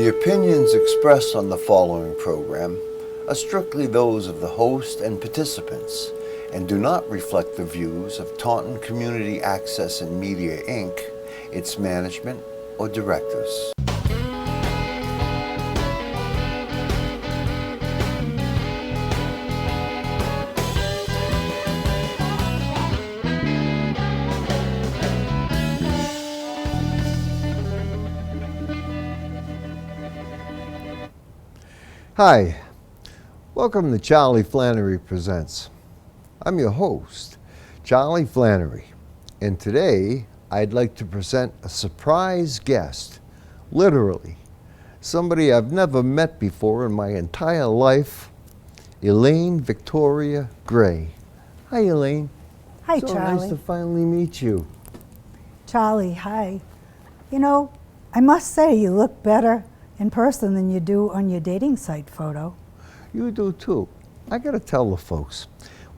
The opinions expressed on the following program are strictly those of the host and participants and do not reflect the views of Taunton Community Access and Media, Inc., its management, or directors. Hi, welcome to Charlie Flannery Presents. I'm your host, Charlie Flannery, and today I'd like to present a surprise guest, literally, somebody I've never met before in my entire life, Elaine Victoria Grey. Hi, Elaine. Hi, so Charlie. Nice to finally meet you. Charlie, hi. You know, I must say you look better in person than you do on your dating site photo. You do too. I gotta tell the folks,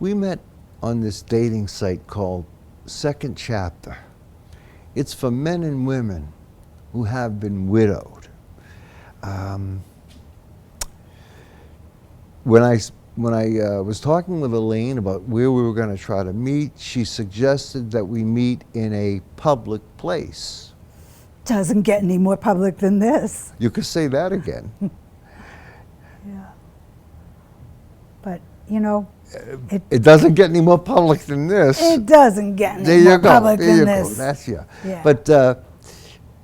we met on this dating site called Second Chapter. It's for men and women who have been widowed. When I was talking with Elaine about where we were gonna try to meet, she suggested that we meet in a public place. Doesn't get any more public than this. You could say that again. Yeah. But, you know, It doesn't get any more public than this. it doesn't get any There you more go. public There than you this. go. That's yeah. Yeah. But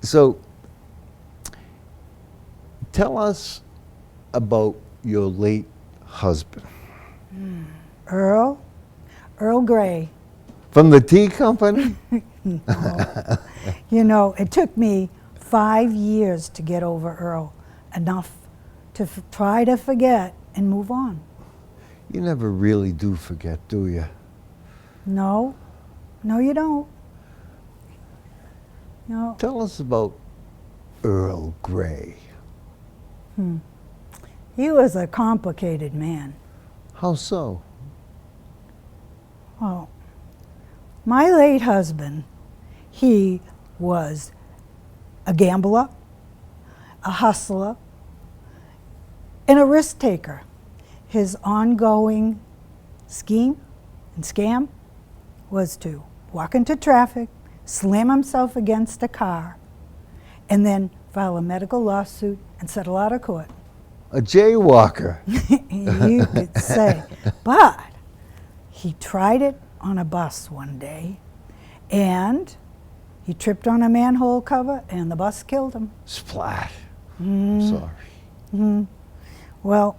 so, tell us about your late husband. Earl Grey. From the tea company? No. You know, it took me 5 years to get over Earl, enough to try to forget and move on. You never really do forget, do you? No, you don't. No. Tell us about Earl Grey. He was a complicated man. How so? Well, my late husband, he was a gambler, a hustler, and a risk taker. His ongoing scheme and scam was to walk into traffic, slam himself against a car, and then file a medical lawsuit and settle out of court. A jaywalker. You could say. But he tried it on a bus one day, and he tripped on a manhole cover, and the bus killed him. Splat. Sorry. Well,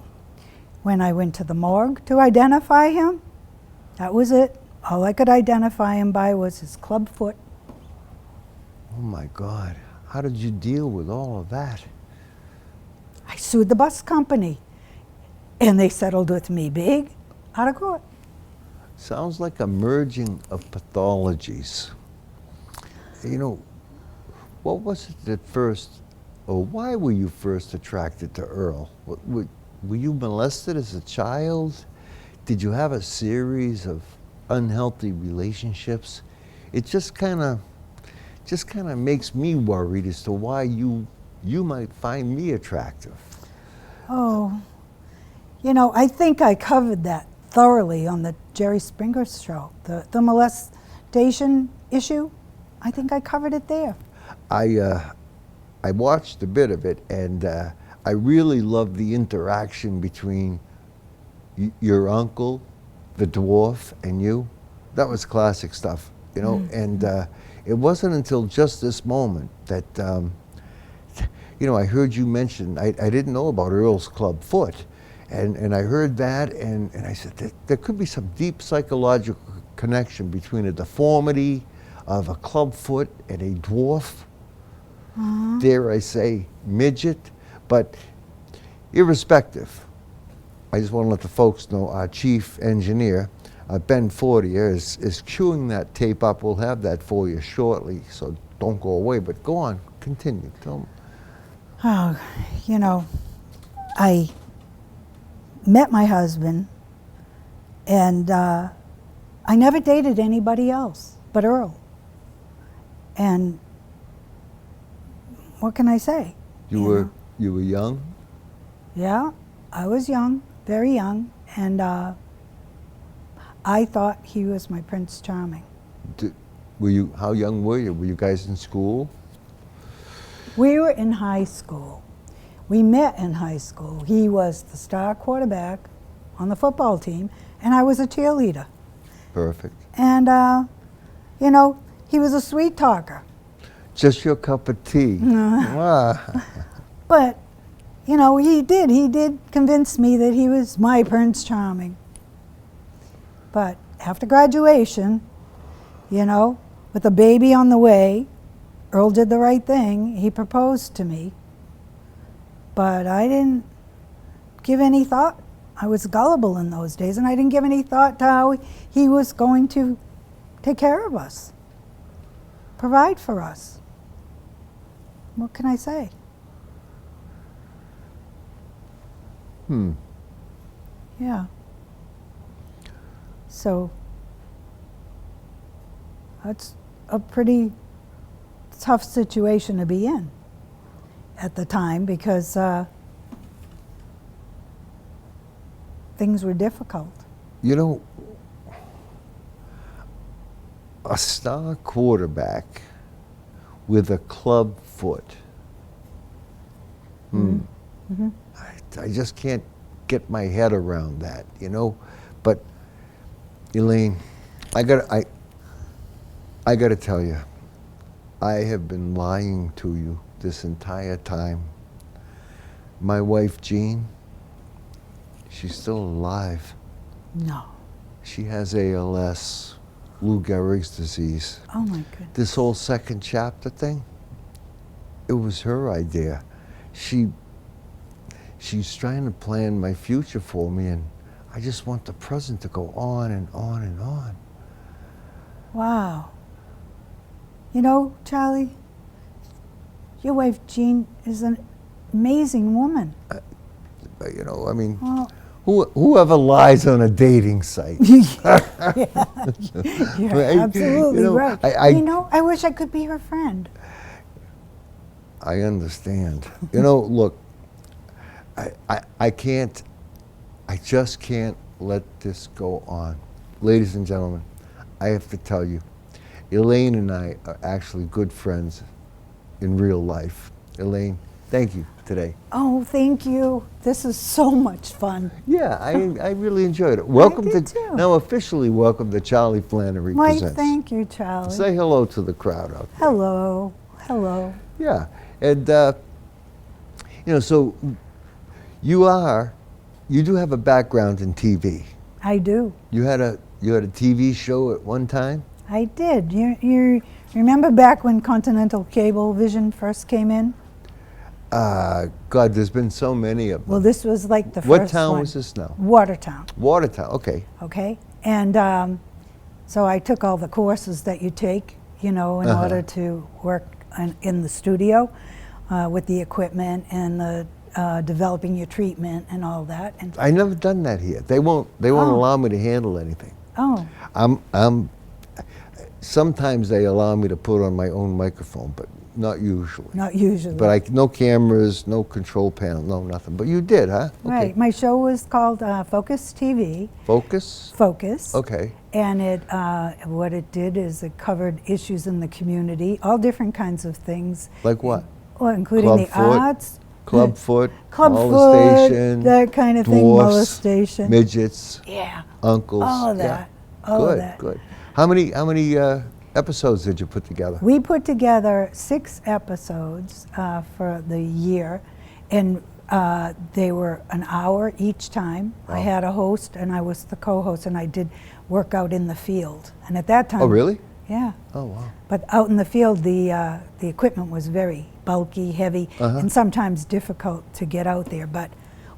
when I went to the morgue to identify him, that was it. All I could identify him by was his club foot. Oh my God. How did you deal with all of that? I sued the bus company, and they settled with me big out of court. Sounds like a merging of pathologies. You know, what was it that first, or why were you first attracted to Earl? Were you molested as a child? Did you have a series of unhealthy relationships? It just kind of makes me worried as to why you might find me attractive. Oh, you know, I think I covered that thoroughly on the Jerry Springer show. The molestation issue, I think I covered it there. I watched a bit of it, and I really loved the interaction between your uncle, the dwarf, and you. That was classic stuff, you know. And it wasn't until just this moment that, you know, I heard you mention, I didn't know about Earl's club foot. And I heard that, and I said, there could be some deep psychological connection between a deformity of a club foot and a dwarf, dare I say, midget. But irrespective, I just want to let the folks know our chief engineer, Ben Fortier, is queuing that tape up. We'll have that for you shortly, so don't go away. But go on, continue, tell me. Oh, you know, I met my husband, and I never dated anybody else but Earl. And what can I say? You You were young? Yeah, I was young, very young, and I thought he was my Prince Charming. How young were you? Were you guys in school? We were in high school. We met in high school. He was the star quarterback on the football team, and I was a cheerleader. Perfect. And, you know, he was a sweet talker. Just your cup of tea. Ah. But, you know, he did convince me that he was my Prince Charming. But after graduation, you know, with a baby on the way, Earl did the right thing. He proposed to me. But I didn't give any thought. I was gullible in those days, and I didn't give any thought to how he was going to take care of us, provide for us. What can I say? Yeah. So that's a pretty tough situation to be in at the time, because things were difficult. You know, a star quarterback with a club foot. I just can't get my head around that, you know. But Elaine, I gotta tell you, I have been lying to you this entire time. My wife Jean, she's still alive. No. She has ALS, Lou Gehrig's disease. Oh my goodness. This whole second chapter thing, it was her idea. She's trying to plan my future for me, and I just want the present to go on and on and on. Wow. You know, Charlie, your wife Jean is an amazing woman. You know, I mean, Well, whoever lies on a dating site. yeah, you're Right? absolutely You know, right. You know, I wish I could be her friend. I understand. You know, look, I just can't let this go on. Ladies and gentlemen, I have to tell you, Elaine and I are actually good friends in real life. Elaine, thank you today. Oh, thank you. This is so much fun. Yeah, I really enjoyed it. Welcome did to, too. now officially welcome to Charlie Flannery Why, Presents. thank you, Charlie. Say hello to the crowd out there. Hello. Hello. Yeah, and you know, so you do have a background in TV. I do. You had a TV show at one time? I did. You remember back when Continental Cablevision first came in? God, there's been so many of them. Well, this was like the What first town one. was this now? Watertown. Watertown, okay. Okay, and so I took all the courses that you take, you know, in order to work in the studio with the equipment and the developing your treatment and all that. And I never done that here. They won't allow me to handle anything. oh, Sometimes they allow me to put on my own microphone, but not usually. not usually. But no cameras, no control panel, no nothing. But you did, huh? Okay. Right. My show was called Focus TV. Focus? Focus. Okay. And it, what it did is it covered issues in the community, all different kinds of things. Like what? Well, including Club the foot, arts, Clubfoot, club molestation, foot, that kind of thing, dwarfs, molestation. midgets, Yeah, uncles. all of yeah. that. All Good, of that. good. How many episodes did you put together? We put together 6 episodes for the year, and they were an hour each time. I had a host, and I was the co-host, and I did work out in the field. And at that time, Oh, really? Yeah. Oh, wow. But out in the field, the equipment was very bulky, heavy, and sometimes difficult to get out there. But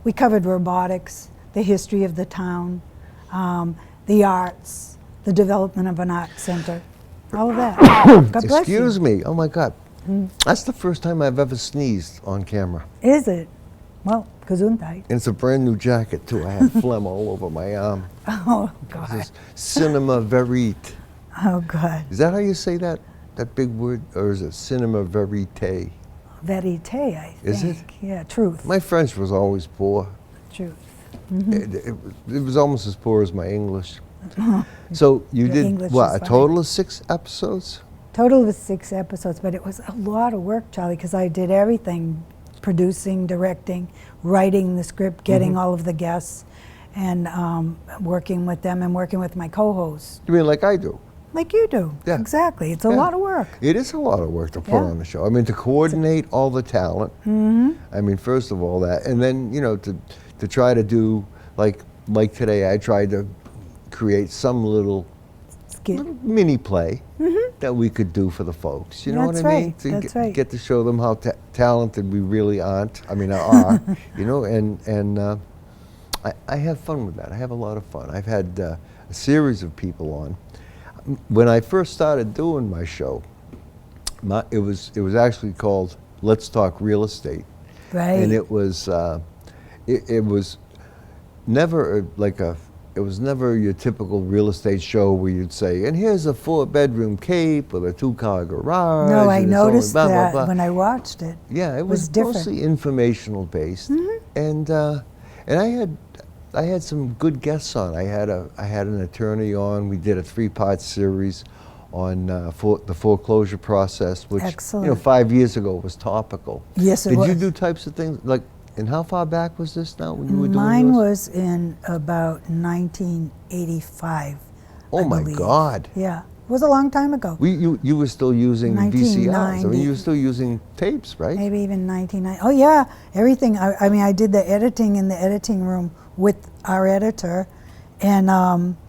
we covered robotics, the history of the town, the arts, the development of an art center, all of that. God bless Excuse you. me. Oh, my God. That's the first time I've ever sneezed on camera. Is it? Well, gesundheit. And it's a brand new jacket, too. I have phlegm all over my arm. Oh, This God. is cinema verite. Oh, God. Is that how you say that big word? Or is it cinema verite? verite, I think. Is it? Yeah, truth. My French was always poor. Truth. It was almost as poor as my English. So you Your did, English what, is a fine. total of 6 episodes? Total was 6 episodes, but it was a lot of work, Charlie, because I did everything: producing, directing, writing the script, getting all of the guests, and working with them and working with my co-hosts, You mean like I do? like you do. Yeah. Exactly. It's a Yeah. lot of work. It is a lot of work to put Yeah. on a show. I mean, to coordinate all the talent. I mean, first of all that, and then, you know, to try to do, like today, I tried to create some little Skit. mini play that we could do for the folks. You know That's what I mean? right, To that's right. get to show them how talented we really aren't. I mean, are. You know, and I have fun with that. I have a lot of fun. I've had a series of people on. When I first started doing my show, it was actually called Let's Talk Real Estate, Right. and it was never it was never your typical real estate show where you'd say, and here's a 4-bedroom Cape with a 2-car garage. No, I and it's only noticed blah, blah, that blah. when I watched it. Yeah, it was different. mostly informational based, and I had some good guests on. I had an attorney on. We did a 3-part series on the foreclosure process, which Excellent. 5 years ago was topical. Yes, it Did was. you do types of things like? And how far back was this now when you were doing Mine yours? was in about 1985. Oh I my believe. God! Yeah, it was a long time ago. You were still using VCRs. I mean, 1990. you were still using tapes, right? Maybe even 1990. Oh yeah, everything. I mean, I did the editing in the editing room with our editor, and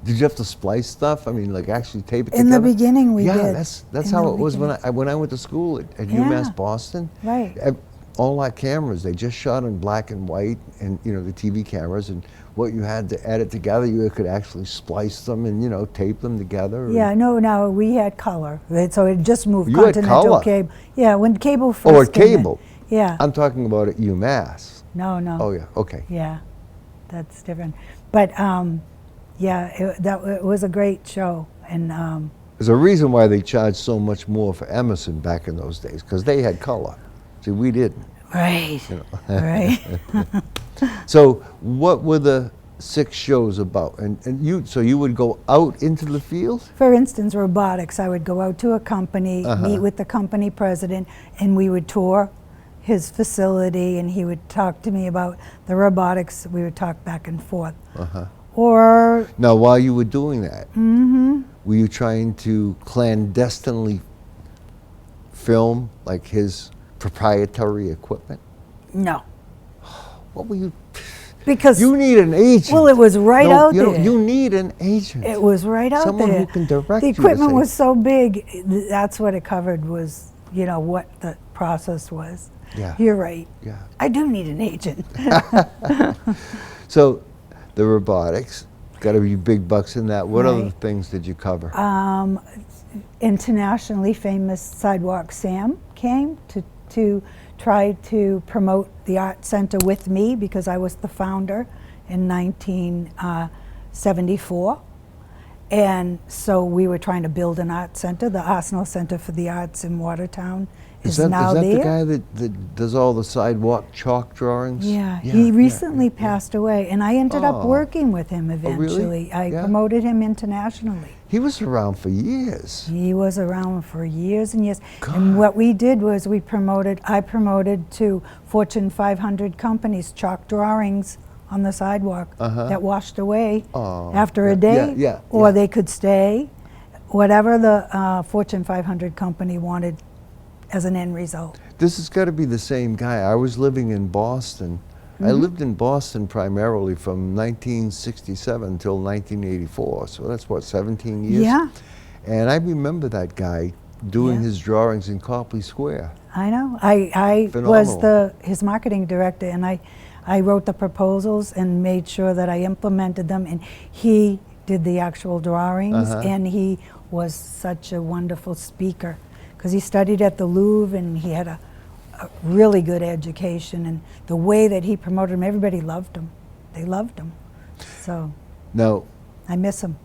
Did you have to splice stuff? I mean, like actually tape it in the together? beginning we yeah, did. that's In how the it was beginning. when I went to school at Yeah. UMass Boston. Right. All our cameras, they just shot in black and white, and the TV cameras, and what you had to edit together, you could actually splice them and tape them together. Yeah, no, we had color, right? So it just moved You had continental color? cable. Yeah, when cable first Or came in. cable. Yeah. I'm talking about at UMass. No. Oh yeah, okay. Yeah, that's different. But it was a great show, and There's a reason why they charged so much more for Emerson back in those days, because they had color. See, we didn't. right, right. So what were the 6 shows about? And so you would go out into the field? For instance, robotics. I would go out to a company, meet with the company president, and we would tour his facility, and he would talk to me about the robotics. We would talk back and forth. Or Now, while you were doing that, were you trying to clandestinely film like his proprietary equipment? no, What were you? because You need an agent. well, it was right out there. You need an agent. It was right out Someone there. who can direct the you to equipment say- was so big. That's what it covered was, what the process was. Yeah. You're right. Yeah. I do need an agent. So, the robotics, got to be big bucks in that. What other Right. things did you cover? Internationally famous Sidewalk Sam came to try to promote the art center with me because I was the founder in 1974. And so we were trying to build an art center. The Arsenal Center for the Arts in Watertown is now is that there. the guy that does all the sidewalk chalk drawings? Yeah, he recently passed away, and I ended up Oh. working with him really? eventually. I Yeah. promoted him internationally. He was around for years. He was around for years and years. And what we did was I promoted to Fortune 500 companies chalk drawings on the sidewalk that washed away Oh, after yeah, a day, yeah, or yeah. they could stay, whatever the Fortune 500 company wanted as an end result. This has got to be the same guy. I was living in Boston. I lived in Boston primarily from 1967 until 1984. So that's what, 17 years? Yeah, And I remember that guy doing Yeah. his drawings in Copley Square. I know. I was Phenomenal. his marketing director, and I wrote the proposals and made sure that I implemented them, and he did the actual drawings, and he was such a wonderful speaker because he studied at the Louvre, and he had a really good education, and the way that he promoted him, everybody loved him. They loved him. So Now, I miss him.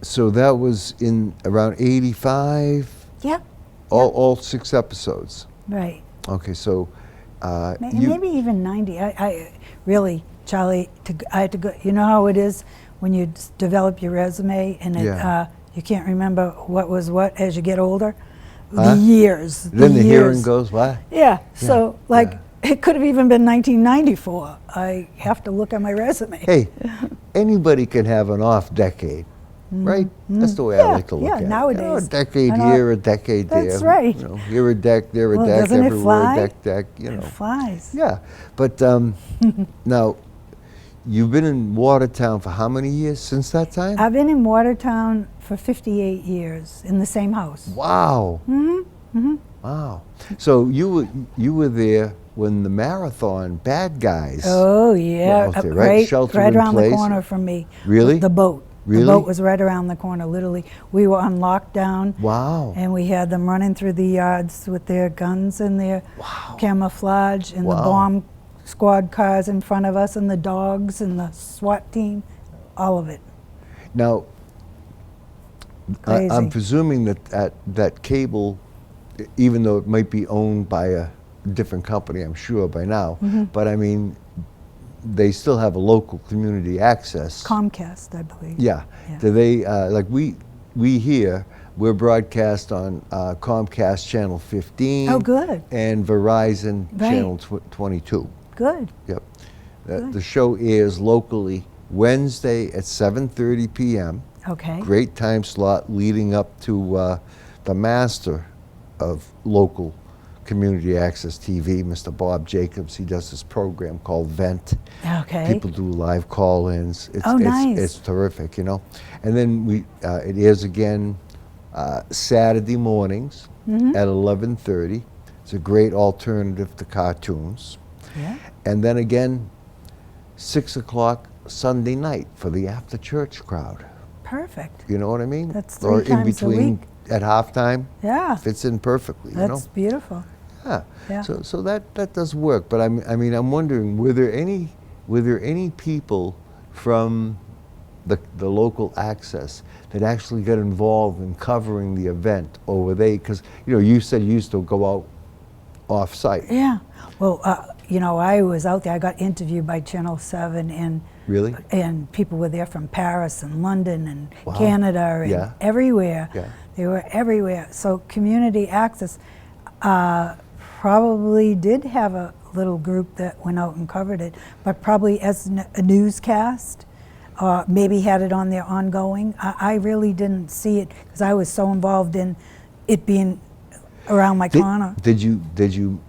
so that was in around 85, Yeah, all 6 episodes. right. Okay, so Maybe even 90. I really, Charlie, I had to go. You know how it is when you develop your resume and Yeah. you can't remember what was what as you get older? Huh? The years. Then the years. hearing goes, what? Yeah, so like yeah. it could have even been 1994. I have to look at my resume. Hey, anybody can have an off decade, right? That's the way I like to look at it. Nowadays. A decade I know here, a decade there. That's right. Here a deck, there a Well, deck, doesn't it everywhere fly? a deck, It flies. Yeah, but now, you've been in Watertown for how many years since that time? I've been in Watertown for 58 years in the same house. Wow. Wow. So you were there when the marathon bad guys. Oh yeah, out there, right? Shelter in around place. the corner from me. Really? The boat. Really? The boat was right around the corner. Literally, we were on lockdown. Wow. And we had them running through the yards with their guns and their camouflage, and the bomb squad cars in front of us, and the dogs and the SWAT team, all of it. Now, Crazy. I'm presuming that cable, even though it might be owned by a different company, I'm sure by now, but I mean, they still have a local community access. Comcast, I believe. Yeah. Do they, like we here, we're broadcast on Comcast Channel 15. Oh, good. And Verizon Right. Channel 22. Good. Yep. The show airs locally Wednesday at 7:30 p.m. Okay. Great time slot leading up to the master of local community access TV, Mr. Bob Jacobs. He does this program called Vent. Okay. People do live call-ins. It's, nice. It's terrific, you know. And then it airs again Saturday mornings at 11:30. It's a great alternative to cartoons. Yeah. And then again, 6 o'clock Sunday night for the after-church crowd. Perfect. You know what I mean? That's or 3 in times a between week. at halftime. Yeah. Fits in perfectly. That's beautiful. Yeah. Yeah. So that does work. But I mean, I'm wondering, were there any people from the local access that actually got involved in covering the event, or were they? Because you said you used to go out off-site. Yeah. Well, I was out there. I got interviewed by Channel 7, and Really? and people were there from Paris and London and Wow. Canada and Yeah. everywhere. Yeah. They were everywhere. So community access probably did have a little group that went out and covered it, but probably as a newscast, maybe had it on their ongoing. I really didn't see it because I was so involved in it being around my corner. Did you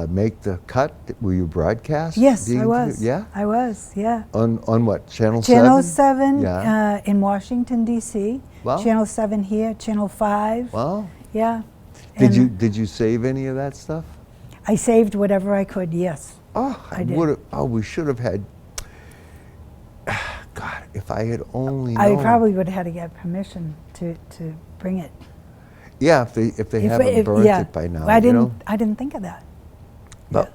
make the cut? Were you broadcast? Yes, I was. Yeah. I was. Yeah. On what channel? 7? Channel 7 Yeah. in Washington, D.C. Wow. Channel 7 here, Channel 5. Wow. Yeah. Did you save any of that stuff? I saved whatever I could, yes. Oh, I did. we should have had. God, if I had only known. I probably would have had to get permission to bring it. Yeah, if they haven't burned it by now. I didn't think of that. But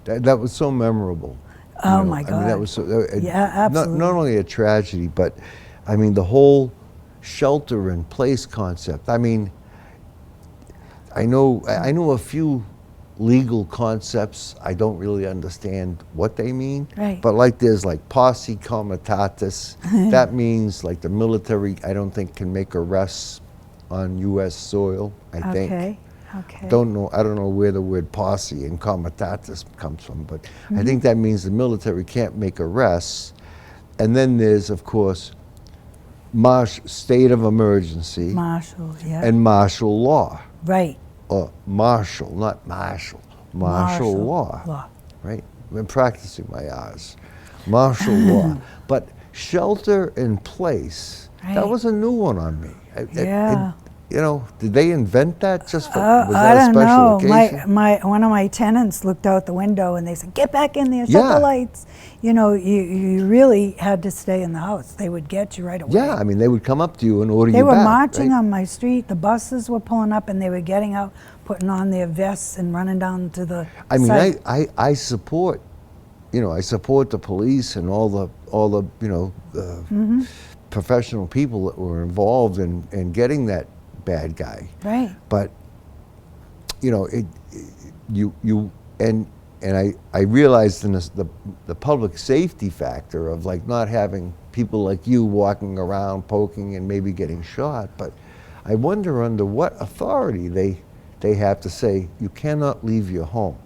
that was so memorable. Oh my God. I mean, that was so. Yeah, absolutely. Not only a tragedy, but I mean the whole shelter in place concept. I mean, I know a few legal concepts. I don't really understand what they mean. Right. But like there's like posse comitatus. That means like the military, I don't think, can make arrests on U.S. soil. I think. Okay. I don't know where the word posse and comitatus comes from, but I think that means the military can't make arrests. And then there's, of course, state of emergency Martial, yeah. and martial law. Right. Or martial, not martial. Martial law. Right? I've been practicing my R's. Martial law. But shelter in place, that Right. was a new one on me. Yeah. Did they invent that just for, was I that a don't special know. occasion? One of my tenants looked out the window and they said, "Get back in there, shut Yeah. the lights." You really had to stay in the house. They would get you right away. Yeah, I mean, they would come up to you and order They you were back. marching right? on my street. The buses were pulling up and they were getting out, putting on their vests and running down to the I mean, site. I support, I support the police and all the professional people that were involved in getting that bad guy. Right. But, you and I realized in this, the public safety factor of like not having people like you walking around poking and maybe getting shot, but I wonder under what authority they have to say you cannot leave your home.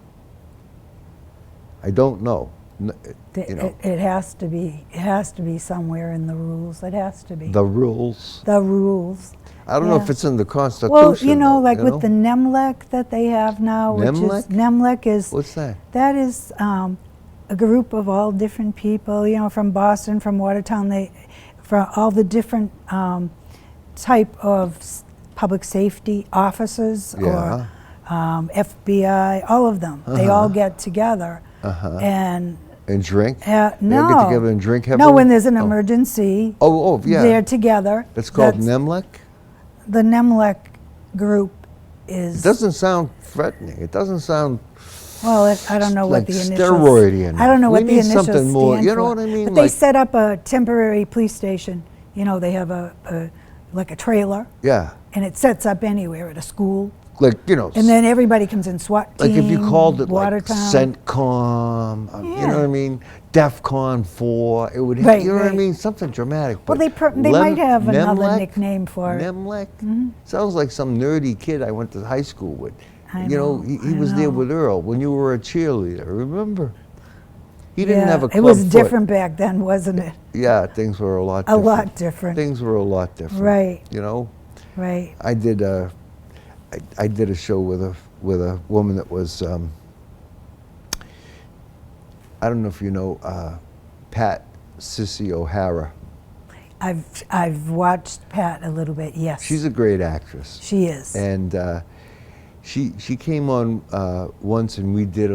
I don't know. You know, It has to be. It has to be somewhere in the rules. It has to be. the rules. The rules. I don't know Yeah. if it's in the Constitution. Well, you know, like you with the NEMLEC that they have now, which is NEMLEC is What's that? that is a group of all different people. You know, from Boston, from Watertown, from all the different type of public safety officers Yeah. or FBI, all of them. They all get together and. And drink? No. They get together and drink heavily? No, when there's an emergency. Oh, yeah. They're together. It's called NEMLEC? The NEMLEC group It is. doesn't sound threatening. It doesn't sound Well, I don't know like what the initials. steroidy enough. I don't know We what the need initials something more, stand you know for. what I mean? But they Like- set up a temporary police station. You know, they have like a trailer, yeah. and it sets up anywhere at a school, Like, you know, and then everybody comes in. SWAT team. like if you called it like Watertown. CENTCOM, you know what I mean? DEFCON 4, it would have, Right, you know what I right. mean? Something dramatic. Well, but they might have another NEMLEC? nickname for it. NEMLEC? Sounds like some nerdy kid I went to high school with. I You know, know, he I was there know. with Earl when you were a cheerleader, remember? He didn't have a club It was foot. different back then, wasn't it? Yeah, things were a lot A different. lot different. Things were a lot different. Right. You know? Right. I did a show with a woman that was I don't know if you know Pat Sissy O'Hara. I've watched Pat a little bit. Yes. She's a great actress. She is. And she came on once and we did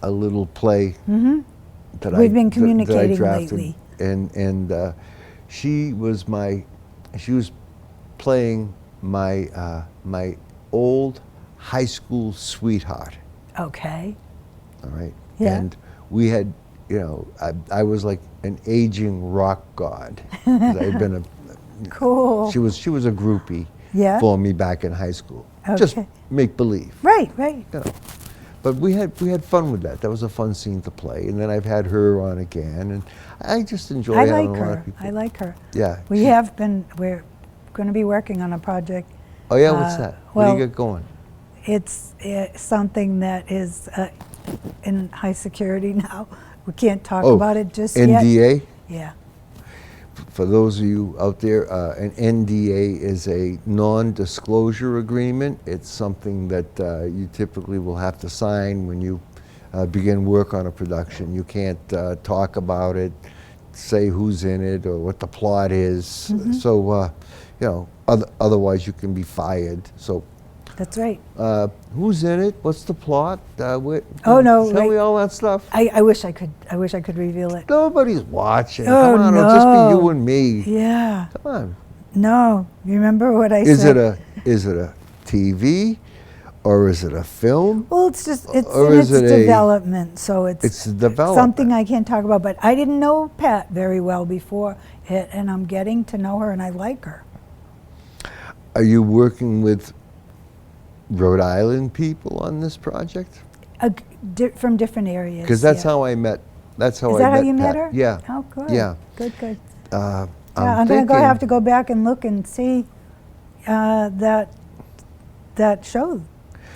a little play that We've been that I communicating drafted. lately. And she was playing my my old high school sweetheart. Okay. All right. Yeah. And we had, you know, I was like an aging rock god. 'Cause I had been Cool. she was a groupie Yeah. for me back in high school. Just Okay. make believe. Right. Right. You know. But we had fun with that. That was a fun scene to play. And then I've had her on again, and I just enjoy I having like a lot her. of people. I like her. Yeah. We're going to be working on a project. Oh yeah, what's that? What do well, you got going? It's something that is in high security now. We can't talk about it just yet. NDA? Yeah. For those of you out there, an NDA is a non-disclosure agreement. It's something that you typically will have to sign when you begin work on a production. You can't talk about it, say who's in it or what the plot is. So, you know, otherwise you can be fired. So, That's right. who's in it? What's the plot? Oh, no, tell me like- all that stuff. I wish I could. I wish I could reveal it. Nobody's watching. Oh, Come on, it'll just be you no. and me. Yeah. Come on. No. You remember what I Is said? it a TV or is it a film? Well, it's just it's Or in is its it a- development, so It's development. something I can't talk about. But I didn't know Pat very well before it, and I'm getting to know her, and I like her. Are you working with Rhode Island people on this project? From different areas. Because that's yeah. how I met. That's how Is I that met how you met Pat. her? Yeah. Oh, good. Yeah. Good. Good. I'm I'm going to thinking- have to go back and look and see that show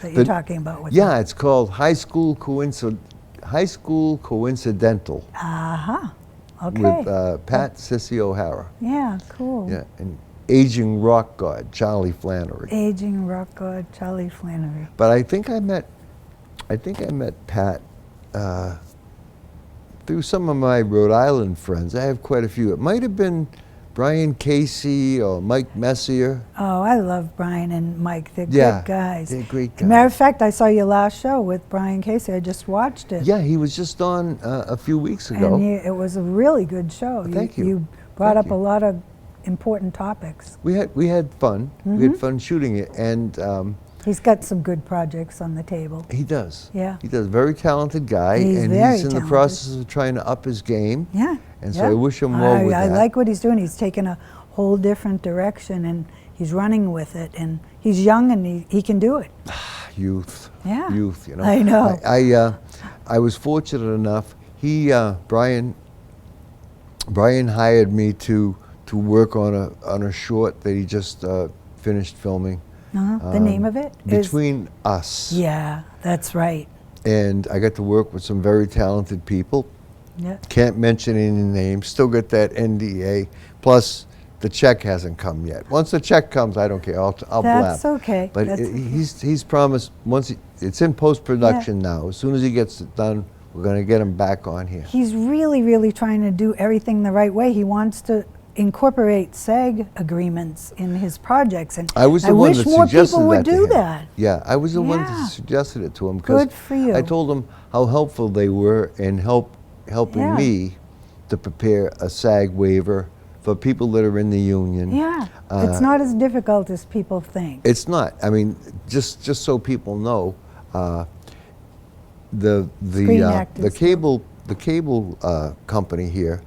that you're talking about with Yeah, it's called High School Coincidental Okay. with Pat Sissy O'Hara. Yeah, cool. Yeah, and aging rock god Charlie Flannery. Aging rock god Charlie Flannery. But I think I met Pat through some of my Rhode Island friends. I have quite a few. It might have been Brian Casey or Mike Messier. Oh, I love Brian and Mike. They're Yeah, good guys. they're great As a matter of guys. fact, I saw your last show with Brian Casey. I just watched it. Yeah, he was just on a few weeks ago. And it was a really good show. Thank you. You brought Thank up you. a lot of important topics. We had fun. We Mm-hmm. had fun shooting it, and He's got some good projects on the table. he does. Yeah. He does. Very talented guy, He's and very he's in the talented. process of trying to up his game. Yeah. And so yeah. I wish him well with I that. like what he's doing. He's taken a whole different direction, and he's running with it. And he's young, and he can do it. Youth. Yeah. Youth, you know. I know. I was fortunate enough. Brian hired me to work on a short that he just finished filming. The name of it is Between Us. Yeah, that's right. And I got to work with some very talented people. Yeah. Can't mention any names. Still got that NDA. Plus, the check hasn't come yet. Once the check comes, I don't care. I'll That's blab. okay. But That's he's promised it's in post-production now. As soon as he gets it done, we're going to get him back on here. He's really, really trying to do everything the right way. He wants to incorporate SAG agreements in his projects, and I was the one that wish more suggested people would that to do him. that. Yeah, I was the one Yeah. that suggested it to him because Good for you. I told him how helpful they were in helping Yeah. me to prepare a SAG waiver for people that are in the union. Yeah, it's not as difficult as people think. It's not. I mean, just so people know, the Actors cable company here,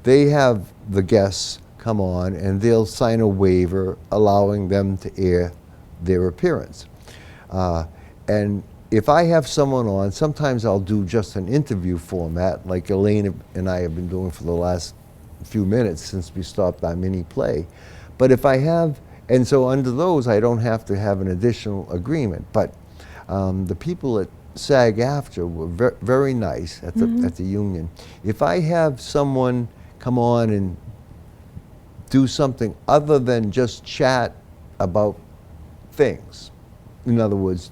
they have the guests come on and they'll sign a waiver allowing them to air their appearance. And if I have someone on, sometimes I'll do just an interview format like Elaine and I have been doing for the last few minutes since we stopped our mini play. But if I have, and so under those I don't have to have an additional agreement. But the people at SAG-AFTRA were very nice at the union. If I have someone come on and do something other than just chat about things, in other words,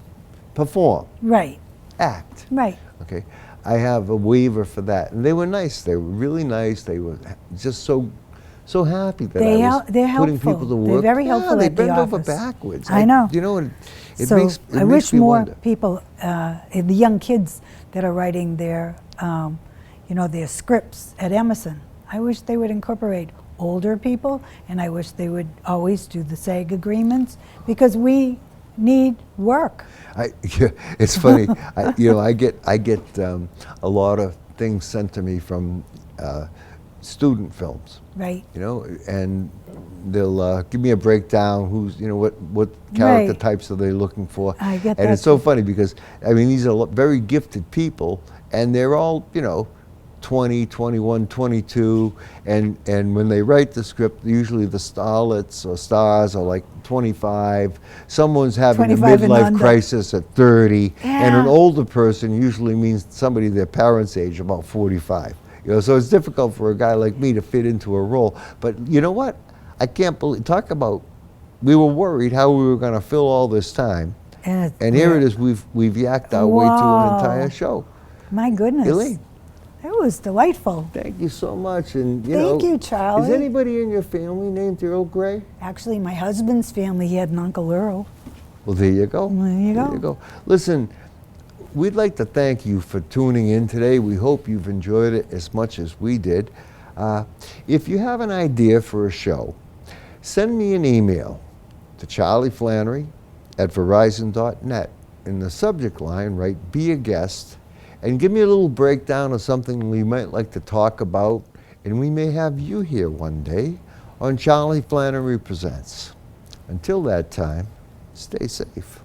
perform, Right, act, right. okay, I have a waiver for that. And they were nice. They were really nice. They were just so happy that I was They're putting helpful. people to They're work. very helpful they at the bend over office. backwards. I know. You know, it So makes I makes wish me more wonder. people, the young kids that are writing their, their scripts at Emerson, I wish they would incorporate older people, and I wish they would always do the SAG agreements, because we need work. It's funny. I get a lot of things sent to me from student films. Right. You know, and they'll give me a breakdown. Who's, what character Right. types are they looking for? I get and that it's so too. funny because I mean these are very gifted people, and they're all 20, 21, 22, and when they write the script, usually the starlets or stars are like 25. Someone's having a 25 and midlife under. crisis at 30, and an Yeah. older person usually means somebody their parents' age, about 45. So it's difficult for a guy like me to fit into a role. But you know what? I can't believe. Talk about. We were worried how we were going to fill all this time, And here it is. We've yacked our way to an Wow. entire show. My goodness. Elaine, It was delightful. thank you so much. And Thank you, Charlie. Is anybody in your family named Earl Grey? Actually, my husband's family, he had an Uncle Earl. Well, there you go. There you go. There you go. Listen, we'd like to thank you for tuning in today. We hope you've enjoyed it as much as we did. If you have an idea for a show, send me an email to charlieflannery@verizon.net. In the subject line, write "Be a Guest," and give me a little breakdown of something we might like to talk about, and we may have you here one day on Charlie Flannery Presents. Until that time, stay safe.